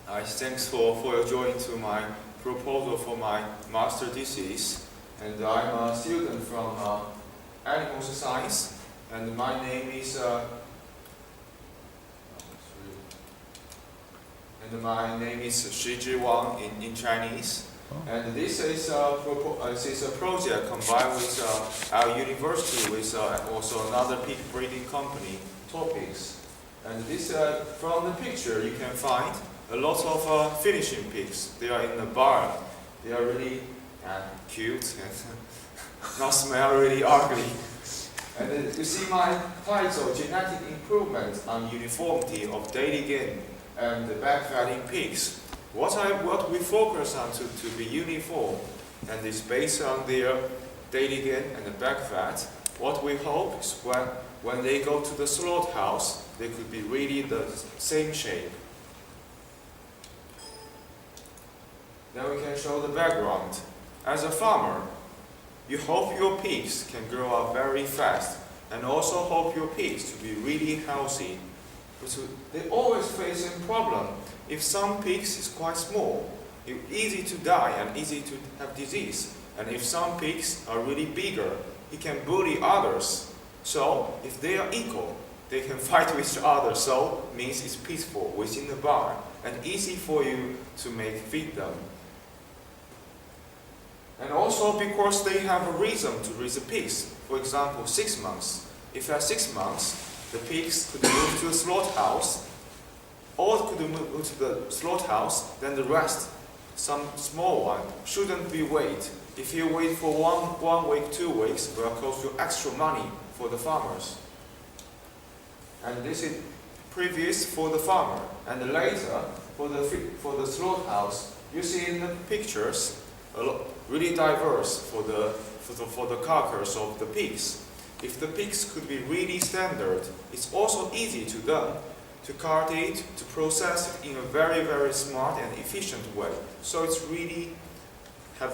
Thanks for your joining to my proposal for my master thesis. And I'm a student from animal science, and my name is Shizhi Wang in Chinese. And this is a project combined with our university with also another pig breeding company, Topics. And this from the picture you can find a lot of finishing pigs. They are in the barn. They are really cute and not smell really ugly. And you see my title, Genetic Improvement on Uniformity of Daily Gain and the Back-fatting Pigs. What we focus on to be uniform, and is based on their daily gain and the back fat. What we hope is when they go to the slaughterhouse, they could be really the same shape. Then we can show the background. As a farmer, you hope your pigs can grow up very fast, and also hope your pigs to be really healthy. But they always face a problem. If some pigs is quite small, it's easy to die and easy to have disease. And if some pigs are really bigger, it can bully others. So if they are equal, they can fight with each other. So means it's peaceful within the barn and easy for you to feed them. And also because they have a reason to raise the pigs. For example, 6 months. If at 6 months, the pigs could move to the slaughterhouse, or could move to the slaughterhouse, then the rest, some small one, shouldn't be wait. If you wait for one week, 2 weeks, it will cost you extra money for the farmers. And this is previous for the farmer, and later for the slaughterhouse. You see in the pictures, really diverse for the carcass of the pigs. If the pigs could be really standard, it's also easy to them to cut it, to process it in a very, very smart and efficient way. So it's really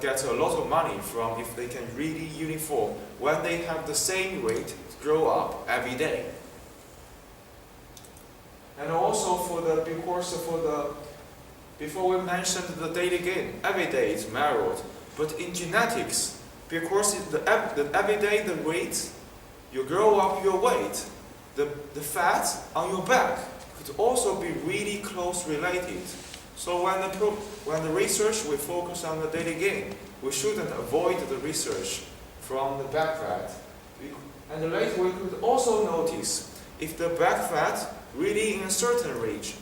get a lot of money from if they can really uniform when they have the same rate to grow up every day. And also before we mentioned the daily gain, every day is measured. But in genetics, because every day the weight, you grow up your weight, the fat on your back could also be really close related. So when the research we focus on the daily gain, we shouldn't avoid the research from the back fat. And later we could also notice if the back fat really in a certain range,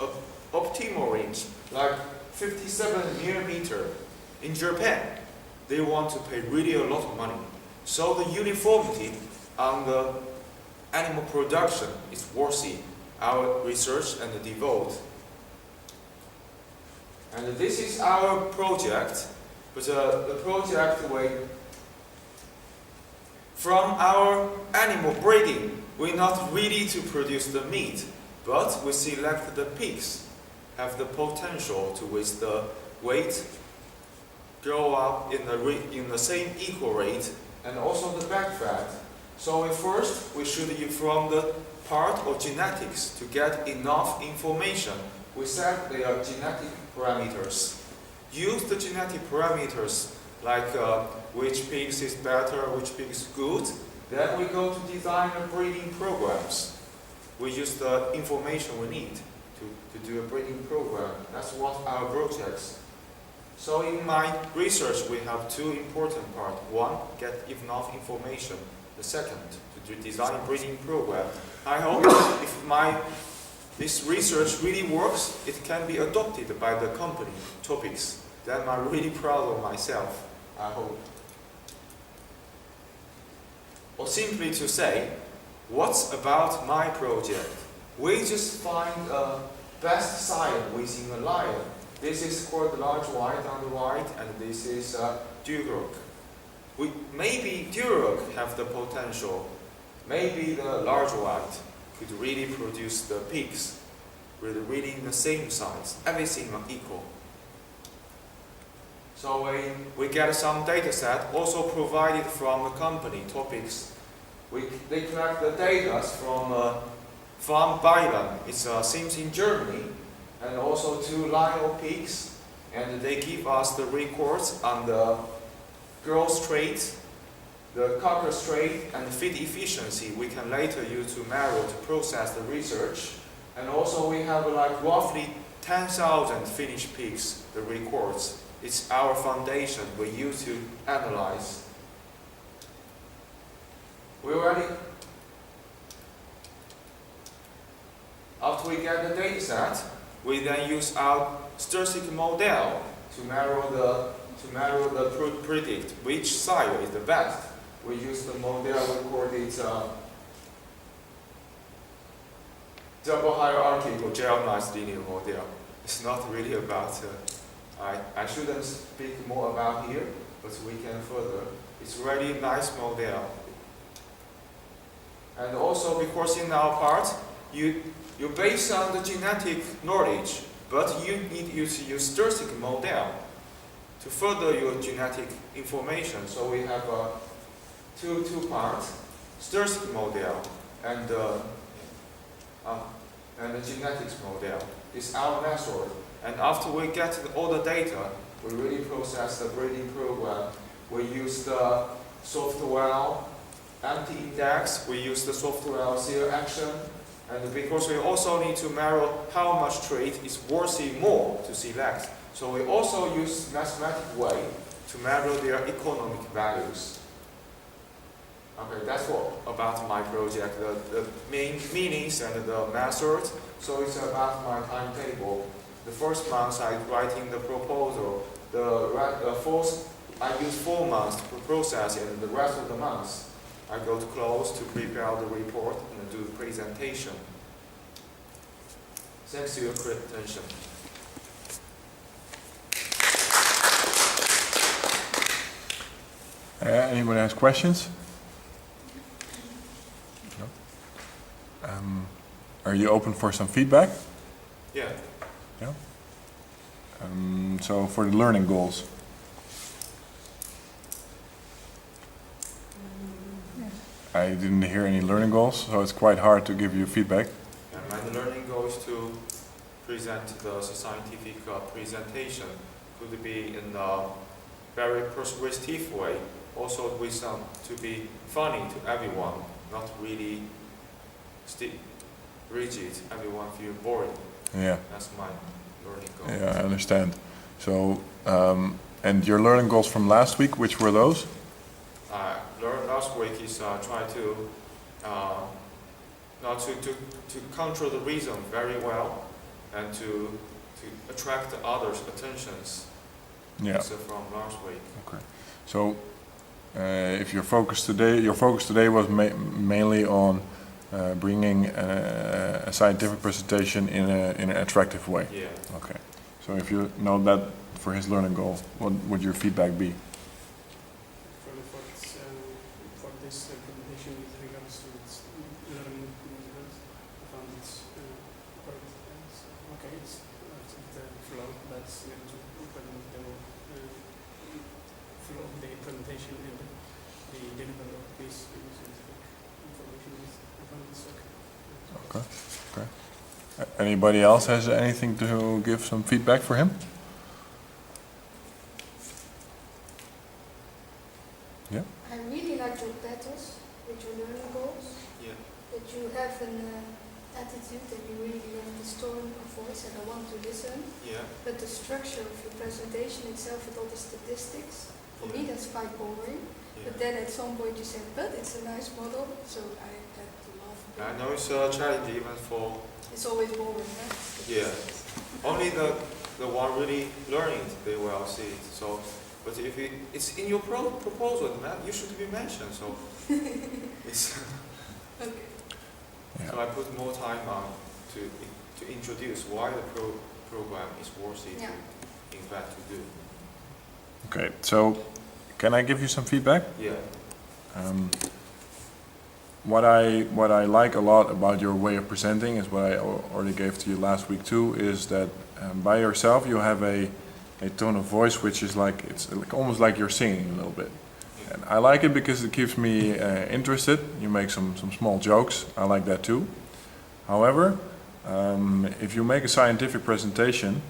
optimal range, like 57 millimeter in Japan, they want to pay really a lot of money. So the uniformity on the animal production is worthy our research and the devote. And this is our project, but the project from our animal breeding, we're not really to produce the meat, but we select the pigs have the potential to with the weight grow up in the same equal rate, and also the back fat. So first we should use from the part of genetics to get enough information. We set their genetic parameters. Use the genetic parameters like which pigs is better, which pig is good. Then we go to design the breeding programs. We use the information we need to do a breeding program. That's what our projects. So in my research, we have two important parts. One, get enough information. The second, to design breeding program. I hope if this research really works, it can be adopted by the company, Topics. Then I'm really proud of myself, I hope. Or simply to say, what's about my project? We just find a best side within a lion. This is called large white on the right, and this is Duroc. Maybe Duroc have the potential. Maybe the large white could really produce the pigs, really in the same size, everything equal. So we get some data set also provided from the company Topics. They collect the data from Farm Bayern. It seems in Germany. and also 2 Lionel peaks, and they give us the records on the growth rate, the carcass rate, and the feed efficiency we can later use to Marrow to process the research. And also we have like roughly 10,000 finished pigs, the records. It's our foundation we use to analyze. We already, after we get the data set, we then use our statistical model to predict which side is the best. We use the model we call it double hierarchical generalized linear model. It's not really about, I shouldn't speak more about here, but we can further. It's really a nice model. And also because in our part, you base on the genetic knowledge, but you need to use statistical model to further your genetic information. So we have two parts, statistical model and the genetics model. It's our method. And after we get all the data, we really process the breeding program. We use the software anti-index, we use the software zero action, and because we also need to Marrow how much trait is worthy more to select. So we also use mathematical way to Marrow their economic values. Okay, that's what about my project, the main meanings and the method. So it's about my timetable. The first month I writing the proposal. I use 4 months to process it, and the rest of the months I go to close to prepare the report and do the presentation. Thanks to your attention. Anyone has questions? No? Are you open for some feedback? Yeah. Yeah. So for the learning goals. I didn't hear any learning goals, so it's quite hard to give you feedback. And my learning goal is to present the scientific presentation. Could be in a very persuasive way, also with some to be funny to everyone, not really rigid. Everyone feel boring. Yeah. That's my learning goal. Yeah, I understand. So, and your learning goals from last week, which were those? Last week is try to control the rhythm very well and to attract the others' attentions. Yeah. So from last week. Okay. So, if your focus today was mainly on bringing a scientific presentation in an attractive way. Yeah. Okay. So if you know that for his learning goal, what would your feedback be? For this presentation with regards to its learning methods, I found it's quite okay. It's the flow that's going to implement the flow of the presentation and the delivery of this scientific information. I found it's okay. Okay. Anybody else has anything to give some feedback for him? Yeah. I really like your patterns with your learning goals. Yeah. That you have an attitude that you really have this tone of voice and I want to listen. Yeah. But the structure of your presentation itself with all the statistics, for me that's quite boring. Yeah. But then at some point you said, but it's a nice model, so I had to laugh. I know it's a challenge even for. It's always boring, right? Yeah. Only the one really learning it, they will see it. So, but if it's in your proposal, man, you should be mentioned. So, it's Okay. Yeah. so I put more time on to introduce why the program is worthy Yeah. to in fact to do. Okay. So, can I give you some feedback? Yeah. What I like a lot about your way of presenting is what I already gave to you last week too, is that by yourself you have a tone of voice which is like, it's like almost like you're singing a little bit. And I like it because it keeps me interested. You make some small jokes. I like that too. However, if you make a scientific presentation,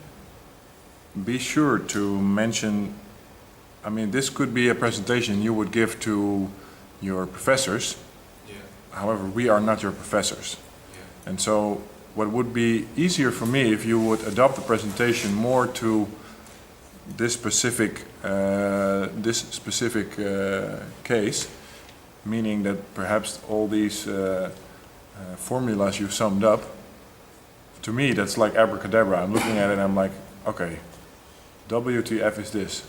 be sure to mention, I mean, this could be a presentation you would give to your professors. Yeah. However, we are not your professors. Yeah. And so what would be easier for me if you would adopt the presentation more to this specific case, meaning that perhaps all these formulas you summed up, to me that's like abracadabra. I'm looking at it and I'm like, okay, WTF is this?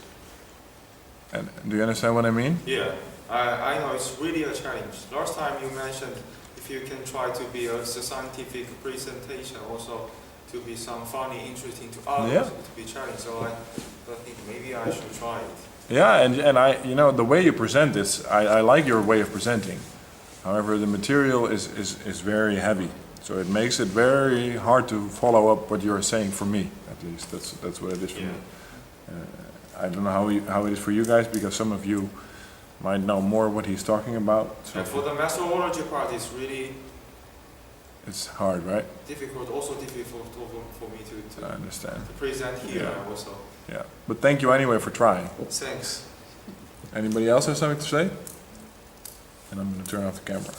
And do you understand what I mean? Yeah, I know it's really a challenge. Last time you mentioned if you can try to be a scientific presentation, also to be some funny, interesting to others, Yeah. to be challenging. So I think maybe I should try it. Yeah, and I, you know, the way you present this, I like your way of presenting. However, the material is very heavy, so it makes it very hard to follow up what you're saying for me, at least. That's what it is for me. I don't know how it is for you guys, because some of you might know more what he's talking about. So And for the methodology part, it's really it's hard, right? difficult, also difficult for me I to understand. present here Yeah. also. Yeah, but thank you anyway for trying. Thanks. Anybody else have something to say? And I'm going to turn off the camera.